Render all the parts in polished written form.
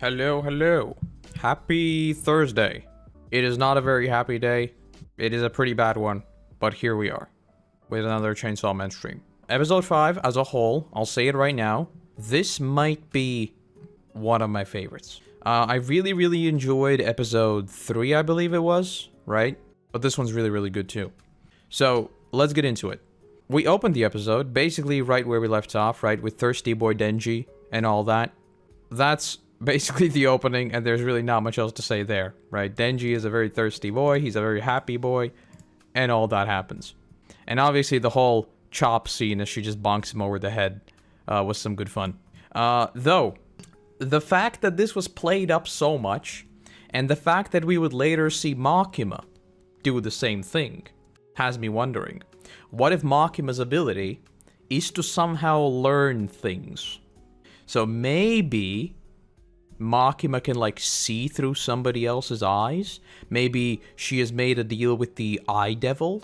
Hello, hello. Happy Thursday. It is not a very happy day. It is a pretty bad one, but here we are with another Chainsaw Man stream. Episode 5 as a whole, I'll say it right now, this might be one of my favorites. I really enjoyed episode 3, I believe it was, right? But this one's really good too. So, let's get into it. We opened the episode basically right where we left off, right? With Thirsty Boy Denji and all that. That's basically the opening, and there's really not much else to say there, right? Denji is a very thirsty boy, he's a very happy boy, and all that happens. And obviously the whole chop scene as she just bonks him over the head was some good fun. Though, the fact that this was played up so much, and the fact that we would later see Makima do the same thing, has me wondering, what if Makima's ability is to somehow learn things? So maybe Makima can, like, see through somebody else's eyes? Maybe she has made a deal with the Eye Devil?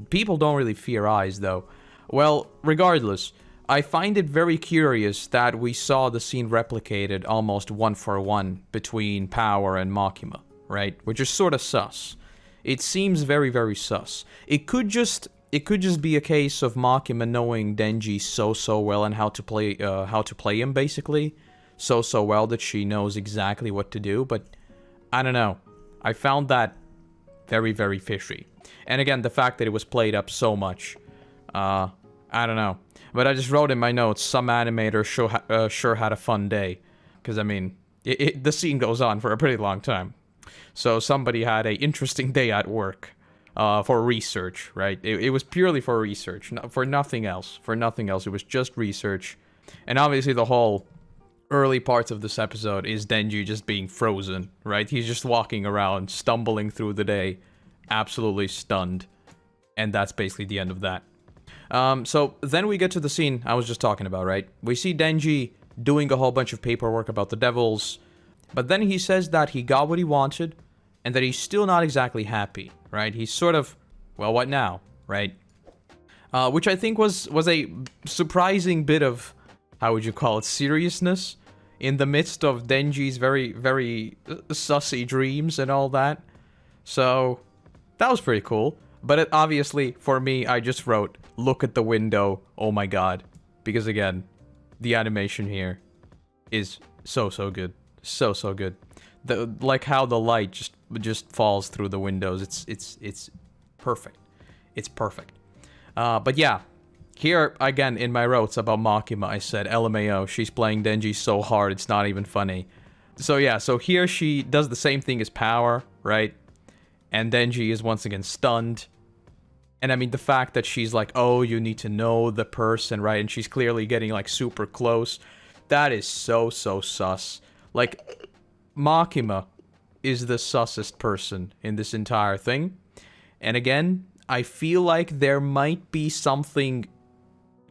People don't really fear eyes, though. Well, regardless, I find it very curious that we saw the scene replicated almost 1-for-1 between Power and Makima, right? Which is sort of sus. It seems very sus. It could just be a case of Makima knowing Denji so well and how to play him, basically. So well that she knows exactly what to do, but I don't know. I found that very fishy. And again, the fact that it was played up so much, I don't know. But I just wrote in my notes, some animator sure had a fun day. Because, I mean, the scene goes on for a pretty long time. So somebody had a interesting day at work for research, right? It was purely for research, for nothing else. It was just research. And obviously the whole early parts of this episode is Denji just being frozen, right? He's just walking around, stumbling through the day, absolutely stunned. And that's basically the end of that. So then we get to the scene I was just talking about, right? We see Denji doing a whole bunch of paperwork about the devils, but then he says that he got what he wanted, and that he's still not exactly happy, right? He's sort of, well, what now, right? Which I think was a surprising bit of, how would you call it, seriousness in the midst of Denji's very sussy dreams and all that. So, that was pretty cool. But obviously, for me, I just wrote, look at the window, oh my god. Because again, the animation here is so good. So good. Like how the light just falls through the windows. It's perfect. It's perfect. But yeah, here again in my notes about Makima, I said, LMAO, she's playing Denji so hard it's not even funny. So yeah, so here she does the same thing as Power, right? And Denji is once again stunned. And I mean, the fact that she's like, oh, you need to know the person, right? And she's clearly getting, like, super close. That is so sus. Like, Makima is the sussest person in this entire thing. And again, I feel like there might be something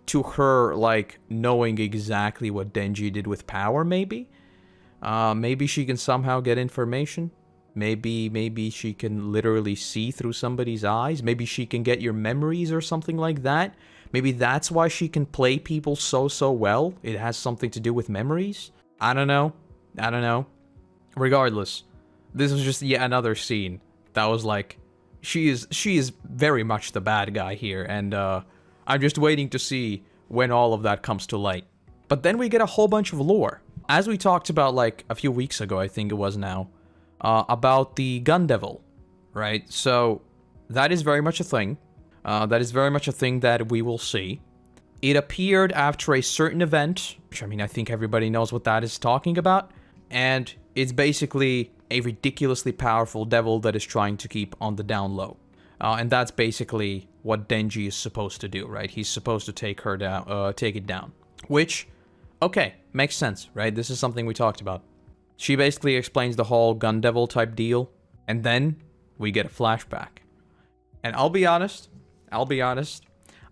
to her, like, knowing exactly what Denji did with Power, maybe? Maybe she can somehow get information. Maybe she can literally see through somebody's eyes. Maybe she can get your memories or something like that. Maybe that's why she can play people so well. It has something to do with memories. I don't know. Regardless, this was just yet another scene that was like, she is very much the bad guy here, and I'm just waiting to see when all of that comes to light. But then we get a whole bunch of lore. As we talked about like a few weeks ago, I think it was now, about the Gun Devil, right? So that is very much a thing. That is very much a thing that we will see. It appeared after a certain event, which I mean, I think everybody knows what that is talking about. And it's basically a ridiculously powerful devil that is trying to keep on the down low. And that's basically what Denji is supposed to do, right? He's supposed to take her down, take it down. Which, okay, makes sense, right? This is something we talked about. She basically explains the whole Gun Devil type deal, and then we get a flashback. And I'll be honest,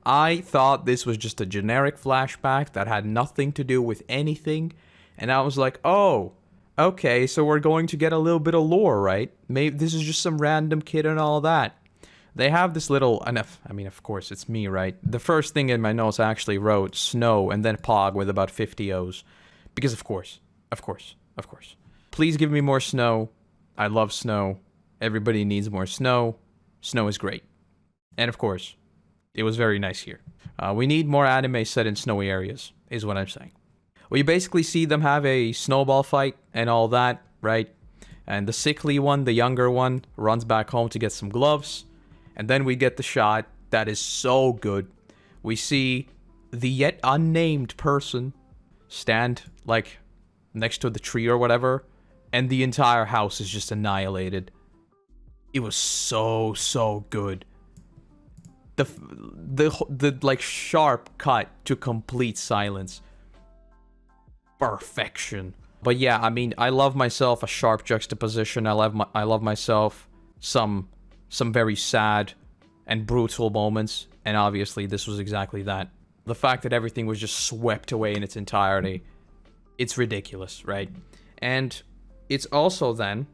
I thought this was just a generic flashback that had nothing to do with anything, and I was like, oh, okay, so we're going to get a little bit of lore, right? Maybe this is just some random kid and all that. They have this little, I mean, of course, it's me, right? The first thing in my notes I actually wrote, Snow, and then Pog with about 50 O's. Because of course. Of course. Please give me more snow. I love snow. Everybody needs more snow. Snow is great. And of course, it was very nice here. We need more anime set in snowy areas, is what I'm saying. We basically see them have a snowball fight and all that, right? And the sickly one, the younger one, runs back home to get some gloves. And then we get the shot that is so good. We see the yet unnamed person stand, like, next to the tree or whatever, and the entire house is just annihilated. It was so good. The like, sharp cut to complete silence. Perfection. But yeah, I mean, I love myself a sharp juxtaposition. I love myself some very sad and brutal moments, and obviously this was exactly that. The fact that everything was just swept away in its entirety, it's ridiculous, right? And it's also then,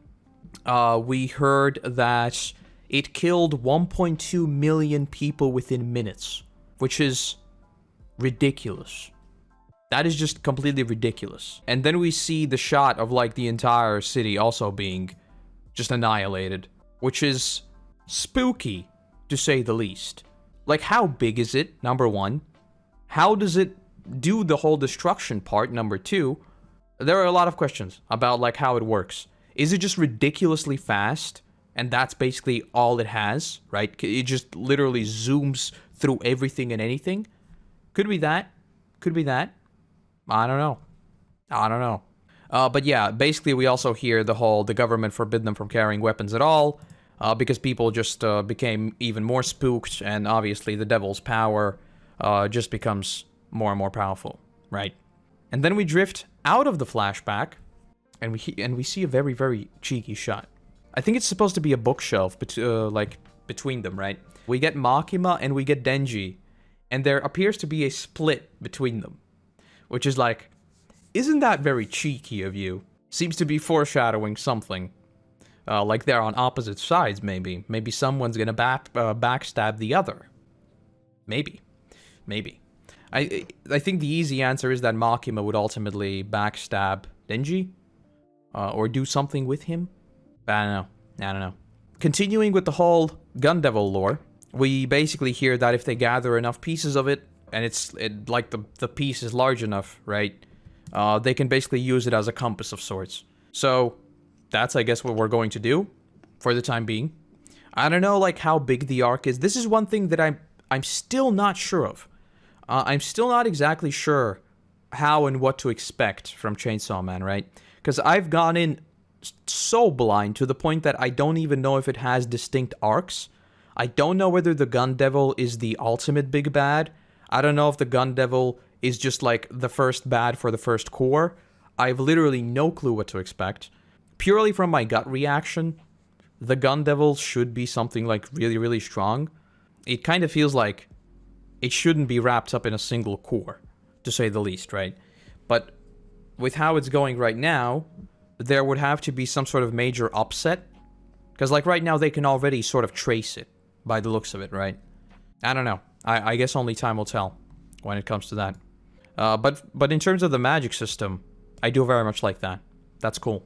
we heard that it killed 1.2 million people within minutes, which is ridiculous. That is just completely ridiculous. And then we see the shot of, like, the entire city also being just annihilated, which is spooky, to say the least. Like, how big is it, number one? How does it do the whole destruction part, number two? There are a lot of questions about, like, how it works. Is it just ridiculously fast, and that's basically all it has, right? It just literally zooms through everything and anything? Could be that. Could be that. I don't know. But yeah, basically we also hear the government forbid them from carrying weapons at all, because people just became even more spooked, and obviously the devil's power just becomes more and more powerful, right? And then we drift out of the flashback, and we see a very, very cheeky shot. I think it's supposed to be a bookshelf, like, between them, right? We get Makima and we get Denji, and there appears to be a split between them. Which is like, isn't that very cheeky of you? Seems to be foreshadowing something. Like they're on opposite sides, maybe. Maybe someone's gonna backstab the other. Maybe. I think the easy answer is that Makima would ultimately backstab Denji. Or do something with him. But I don't know. Continuing with the whole Gun Devil lore, we basically hear that if they gather enough pieces of it, and like the piece is large enough, right? They can basically use it as a compass of sorts. So that's, I guess, what we're going to do for the time being. I don't know, like, how big the arc is. This is one thing that I'm still not sure of. I'm still not exactly sure how and what to expect from Chainsaw Man, right? Because I've gone in so blind to the point that I don't even know if it has distinct arcs. I don't know whether the Gun Devil is the ultimate big bad. I don't know if the Gun Devil is just, like, the first bad for the first core. I have literally no clue what to expect. Purely from my gut reaction, the Gun Devil should be something, like, really, really strong. It kind of feels like it shouldn't be wrapped up in a single core, to say the least, right? But with how it's going right now, there would have to be some sort of major upset. Because, like, right now they can already sort of trace it, by the looks of it, right? I don't know. I guess only time will tell when it comes to that. But in terms of the magic system, I do very much like that. That's cool.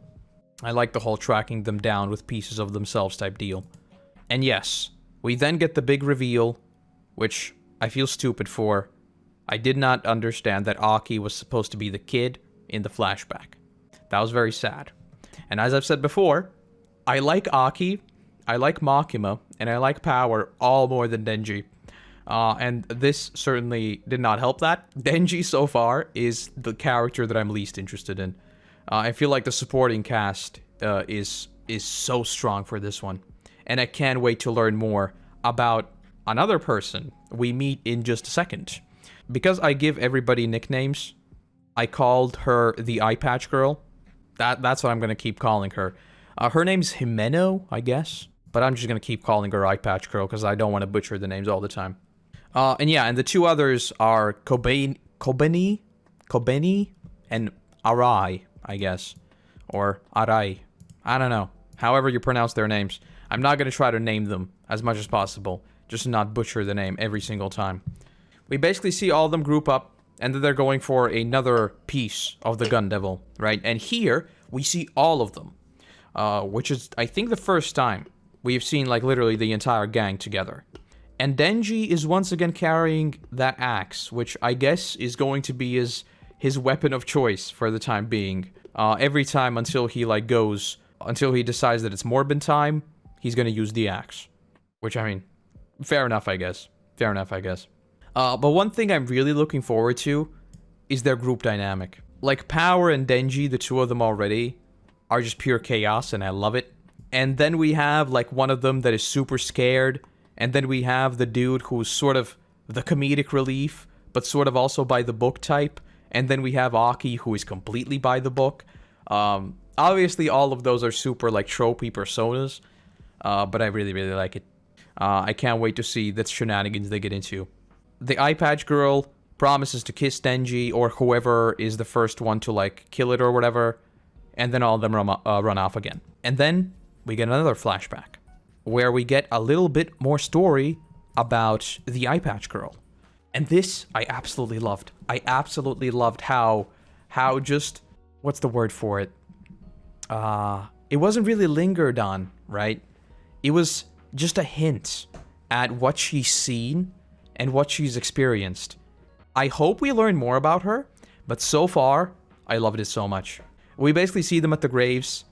I like the whole tracking them down with pieces of themselves type deal. And yes, we then get the big reveal, which I feel stupid for. I did not understand that Aki was supposed to be the kid in the flashback. That was very sad. And as I've said before, I like Aki, I like Makima, and I like Power all more than Denji. And this certainly did not help that. Denji so far is the character that I'm least interested in. I feel like the supporting cast is so strong for this one. And I can't wait to learn more about another person we meet in just a second. Because I give everybody nicknames, I called her the Eye Patch Girl. That's what I'm going to keep calling her. Her name's Himeno, I guess. But I'm just going to keep calling her Eye Patch Girl because I don't want to butcher the names all the time. And yeah, and the two others are Kobeni, and Arai, I guess. Or Arai. I don't know. However you pronounce their names. I'm not going to try to name them as much as possible, just to not butcher the name every single time. We basically see all of them group up, and then they're going for another piece of the Gun Devil, right? And here, We see all of them, which is, I think, the first time we've seen, like, literally the entire gang together. And Denji is once again carrying that axe, which I guess is going to be his weapon of choice for the time being. Every time until he, like, until he decides that it's Morbin time, he's gonna use the axe. Which, I mean, fair enough, I guess. Fair enough, I guess. But one thing I'm really looking forward to is their group dynamic. Like, Power and Denji, the two of them already, are just pure chaos, and I love it. And then we have, like, one of them that is super scared, and then we have the dude who's sort of the comedic relief, but sort of also by the book type, and then we have Aki, who is completely by the book. Obviously, all of those are super, like, tropey personas, but I really, really like it. I can't wait to see the shenanigans they get into. The eye patch girl promises to kiss Denji, or whoever is the first one to, like, kill it or whatever, and then all of them run off again. And then we get another flashback, where we get a little bit more story about the eye patch girl. And this, I absolutely loved. I absolutely loved how just, what's the word for it? It wasn't really lingered on, right? It was just a hint at what she's seen and what she's experienced. I hope we learn more about her, but so far, I loved it so much. We basically see them at the graves.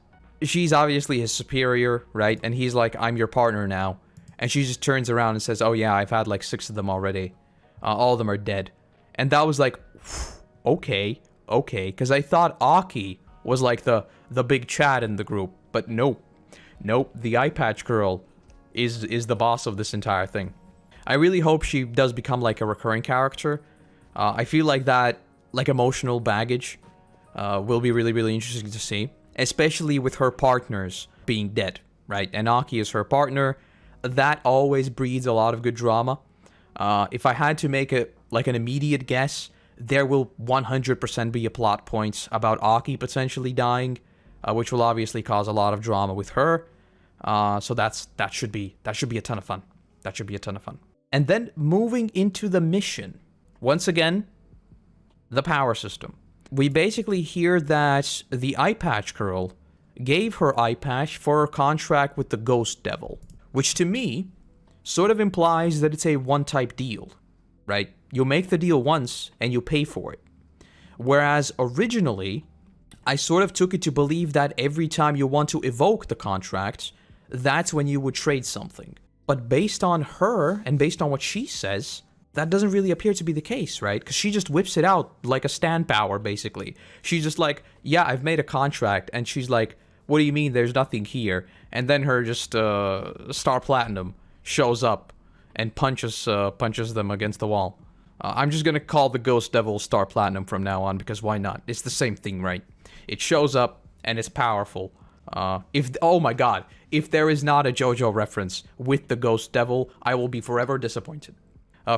She's obviously his superior, right? And he's like, I'm your partner now. And she just turns around and says, oh yeah, I've had like 6 of them already. All of them are dead. And that was like, okay. Because I thought Aki was like the big Chad in the group. But nope. The eye patch girl is the boss of this entire thing. I really hope she does become like a recurring character. I feel like that, like, emotional baggage will be really, really interesting to see. Especially with her partners being dead, right? And Aki is her partner. That always breeds a lot of good drama. If I had to make an immediate guess, there will 100% be a plot point about Aki potentially dying, which will obviously cause a lot of drama with her. So that should be a ton of fun. That should be a ton of fun. And then moving into the mission. Once again, the power system. We basically hear that the eye patch girl gave her eye patch for her contract with the ghost devil, which to me sort of implies that it's a one-type deal, right? You make the deal once and you pay for it. Whereas originally, I sort of took it to believe that every time you want to evoke the contract, that's when you would trade something. But based on her and based on what she says, that doesn't really appear to be the case, right? Because she just whips it out like a stand power, basically. She's just like, yeah, I've made a contract. And she's like, what do you mean there's nothing here? And then her just Star Platinum shows up and punches them against the wall. I'm just gonna call the Ghost Devil Star Platinum from now on, because why not? It's the same thing, right? It shows up and it's powerful. Oh my god, if there is not a JoJo reference with the Ghost Devil, I will be forever disappointed.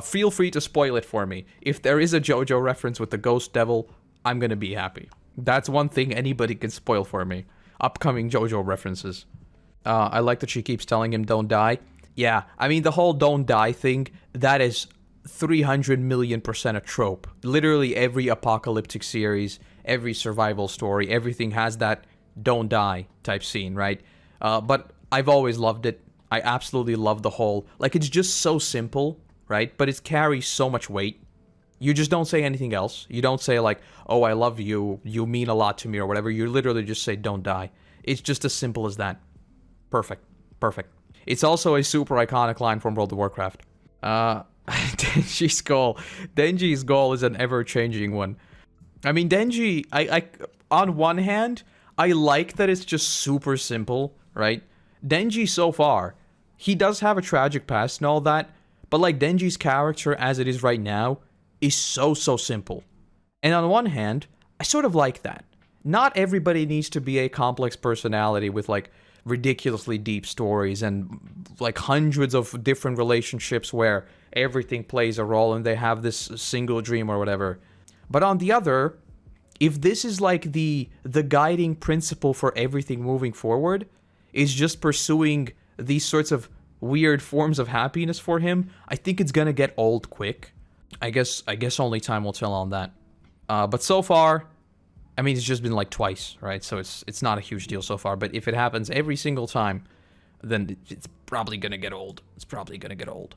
Feel free to spoil it for me. If there is a JoJo reference with the Ghost Devil, I'm gonna be happy. That's one thing anybody can spoil for me. Upcoming JoJo references. I like that she keeps telling him don't die. Yeah, I mean, the whole don't die thing, that is 300 million% a trope. Literally every apocalyptic series, every survival story, everything has that don't die type scene, right? But I've always loved it. I absolutely love the whole, like, it's just so simple, right? But it carries so much weight. You just don't say anything else. You don't say like, oh, I love you, you mean a lot to me or whatever. You literally just say don't die. It's just as simple as that. Perfect. It's also a super iconic line from World of Warcraft. Denji's goal is an ever-changing one. I mean, Denji, I on one hand, I like that it's just super simple, right? Denji so far, he does have a tragic past and all that, but like Denji's character as it is right now is so simple. And on one hand, I sort of like that. Not everybody needs to be a complex personality with like ridiculously deep stories and like hundreds of different relationships where everything plays a role and they have this single dream or whatever. But on the other, if this is like the guiding principle for everything moving forward, is just pursuing these sorts of weird forms of happiness for him, I think it's gonna get old quick. I guess only time will tell on that. But so far, I mean, it's just been like twice, right? So it's not a huge deal so far. But if it happens every single time, then it's probably gonna get old. It's probably gonna get old.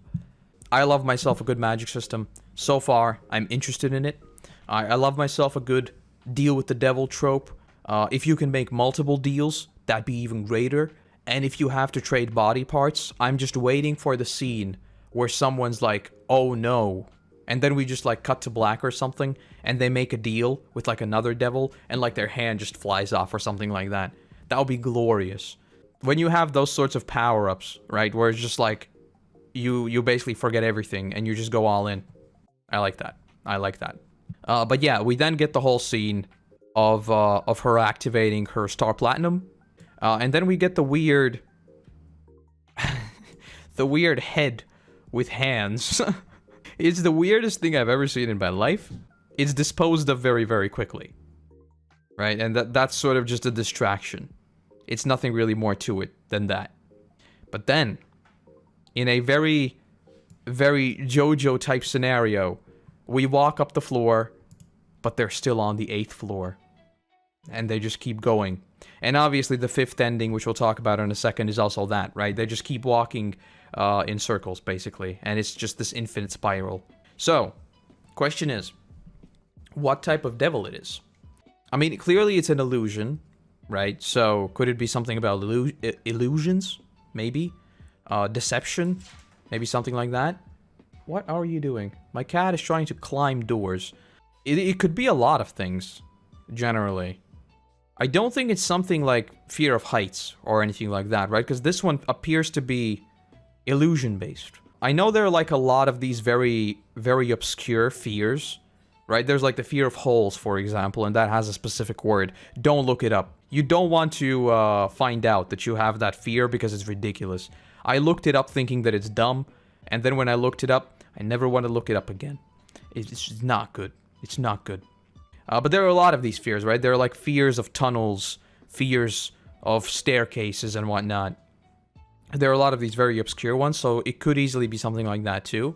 I love myself a good magic system. So far, I'm interested in it. I love myself a good deal with the devil trope. If you can make multiple deals, that'd be even greater. And if you have to trade body parts, I'm just waiting for the scene where someone's like, oh no. And then we just like cut to black or something, and they make a deal with like another devil, and like their hand just flies off or something like that. That would be glorious. When you have those sorts of power-ups, right, where it's just like, you basically forget everything and you just go all in. I like that. I like that. But yeah, we then get the whole scene of her activating her Star Platinum. And then we get the weird... the weird head with hands. It's the weirdest thing I've ever seen in my life. It's disposed of very, very quickly. Right? And that's sort of just a distraction. It's nothing really more to it than that. But then, in a very, very JoJo type scenario, we walk up the floor, but they're still on the 8th floor. And they just keep going. And obviously the 5th ending, which we'll talk about in a second, is also that, right? They just keep walking in circles, basically. And it's just this infinite spiral. So, question is, what type of devil it is? I mean, clearly it's an illusion, right? So, could it be something about illusions? Maybe? Deception? Maybe something like that? What are you doing? My cat is trying to climb doors. It could be a lot of things, generally. I don't think it's something like fear of heights or anything like that, right? Because this one appears to be illusion-based. I know there are like a lot of these very, very obscure fears, right? There's like the fear of holes, for example, and that has a specific word. Don't look it up. You don't want to find out that you have that fear because it's ridiculous. I looked it up thinking that it's dumb, and then when I looked it up, I never want to look it up again. It's just not good. It's not good. But there are a lot of these fears, right? There are like fears of tunnels, fears of staircases and whatnot. There are a lot of these very obscure ones, so it could easily be something like that too.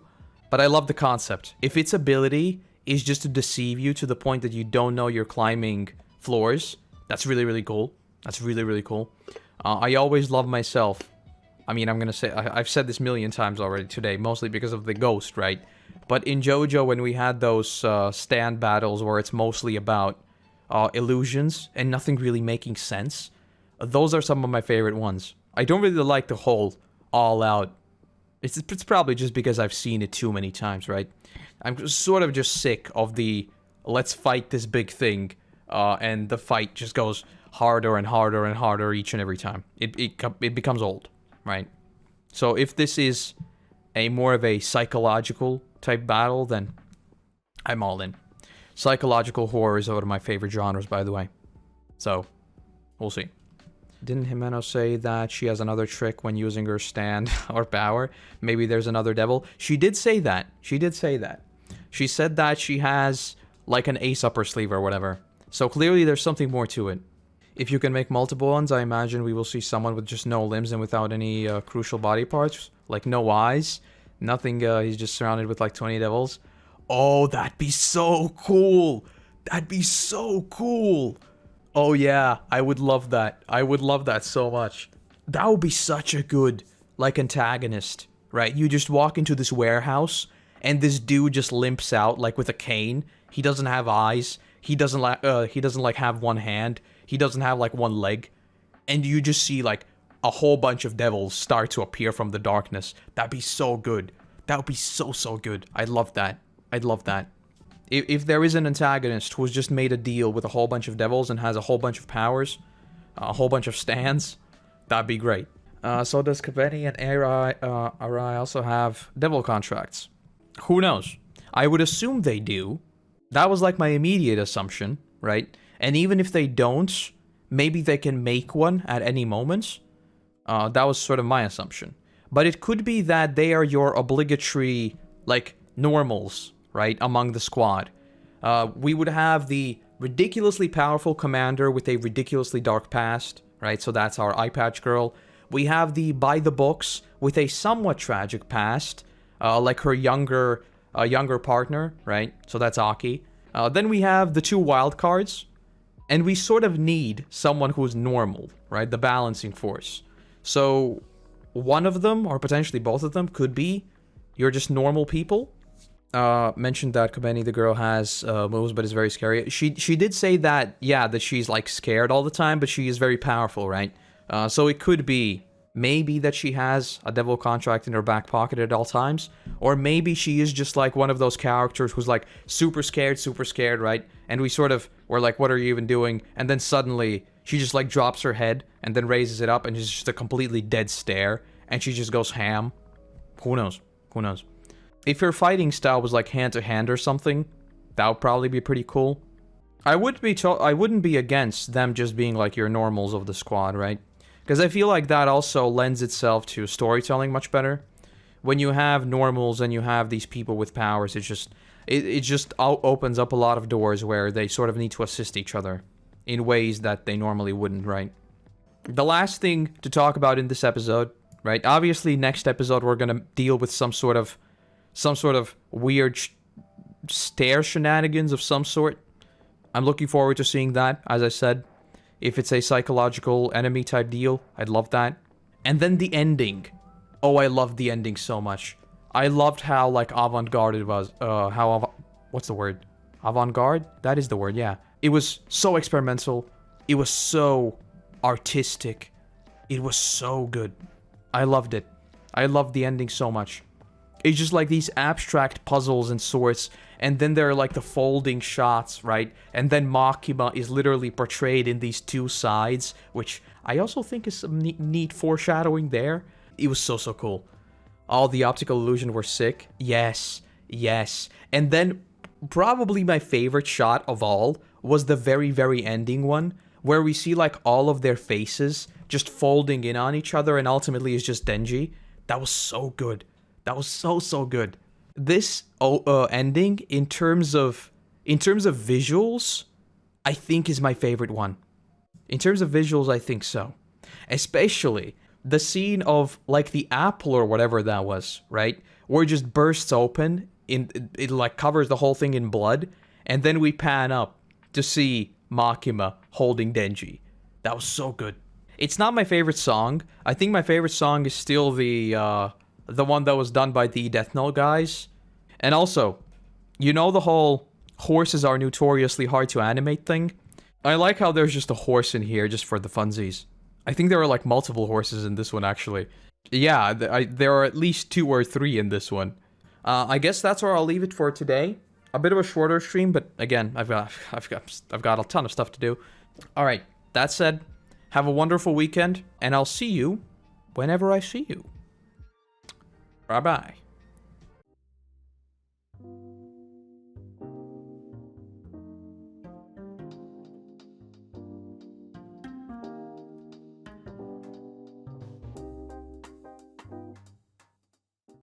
But I love the concept. If its ability is just to deceive you to the point that you don't know you're climbing floors, that's really, really cool. That's really, really cool. I always love myself. I mean, I'm gonna say, I've said this a million times already today, mostly because of the ghost, right? But in JoJo, when we had those stand battles where it's mostly about illusions and nothing really making sense, those are some of my favorite ones. I don't really like the whole all-out. It's probably just because I've seen it too many times, right? I'm sort of just sick of the let's fight this big thing, and the fight just goes harder and harder and harder each and every time. It becomes old, right? So if this is a more of a psychological type battle, then I'm all in. Psychological horror is one of my favorite genres, by the way. So, we'll see. Didn't Himeno say that she has another trick when using her stand or power? Maybe there's another devil? She did say that. She did say that. She said that she has like an ace up her sleeve or whatever. So clearly there's something more to it. If you can make multiple ones, I imagine we will see someone with just no limbs and without any crucial body parts. Like no eyes. Nothing, he's just surrounded with like 20 devils. Oh, that'd be so cool! That'd be so cool! Oh yeah, I would love that. I would love that so much. That would be such a good, like, antagonist, right? You just walk into this warehouse, and this dude just limps out, like, with a cane. He doesn't have eyes. He doesn't like have one hand. He doesn't have, like, one leg. And you just see, like, a whole bunch of devils start to appear from the darkness. That'd be so good. That would be so, so good. I'd love that. I'd love that. If there is an antagonist who's just made a deal with a whole bunch of devils and has a whole bunch of powers, a whole bunch of stands, that'd be great. So does Kaveni and Arai also have devil contracts? Who knows? I would assume they do. That was like my immediate assumption, right? And even if they don't, maybe they can make one at any moment. That was sort of my assumption. But it could be that they are your obligatory, like, normals, right, among the squad. We would have the ridiculously powerful commander with a ridiculously dark past, right, so that's our eye patch girl. We have the by the books with a somewhat tragic past, like her younger partner, right, so that's Aki. Then we have the two wild cards, And we sort of need someone who's normal, right? The balancing force. So one of them, or potentially both of them, could be you're just normal people. Mentioned that Kobeni, the girl, has moves, but is very scary. She did say that, yeah, that she's like scared all the time, but she is very powerful, right? So it could be maybe that she has a devil contract in her back pocket at all times, or maybe she is just like one of those characters who's like super scared, right? And we sort of were like, what are you even doing? And then suddenly she just like drops her head and then raises it up and it's just a completely dead stare and she just goes ham. Who knows? Who knows? If her fighting style was like hand to hand or something, that would probably be pretty cool. I wouldn't be against them just being like your normals of the squad, right? Because I feel like that also lends itself to storytelling much better. When you have normals and you have these people with powers, it just opens up a lot of doors where they sort of need to assist each other in ways that they normally wouldn't, right? The last thing to talk about in this episode, right? Obviously, next episode we're gonna deal with some sort of weird stare shenanigans of some sort. I'm looking forward to seeing that, as I said. If it's a psychological enemy type deal, I'd love that. And then the ending. Oh, I loved the ending so much. I loved how, like, avant-garde it was. What's the word? Avant-garde? That is the word, yeah. It was so experimental. It was so artistic. It was so good. I loved it. I loved the ending so much. It's just like these abstract puzzles and sorts, and then there are like the folding shots, right? And then Makima is literally portrayed in these two sides, which I also think is some neat foreshadowing there. It was so cool. All the optical illusion were sick. Yes, yes. And then probably my favorite shot of all was the very ending one, where we see like all of their faces just folding in on each other, and ultimately it's just Denji. That was so good. That was so good. This ending, in terms of visuals, I think is my favorite one. In terms of visuals, I think so. Especially the scene of like the apple or whatever that was, right? Where it just bursts open, it like covers the whole thing in blood, and then we pan up to see Makima holding Denji. That was so good. It's not my favorite song. I think my favorite song is still the one that was done by the Death Note guys. And also, you know the whole horses are notoriously hard to animate thing? I like how there's just a horse in here just for the funsies. I think there are like multiple horses in this one, actually. Yeah, there are at least 2 or 3 in this one. I guess that's where I'll leave it for today. A bit of a shorter stream, but again, I've got a ton of stuff to do. All right, that said, have a wonderful weekend, and I'll see you whenever I see you. Bye-bye.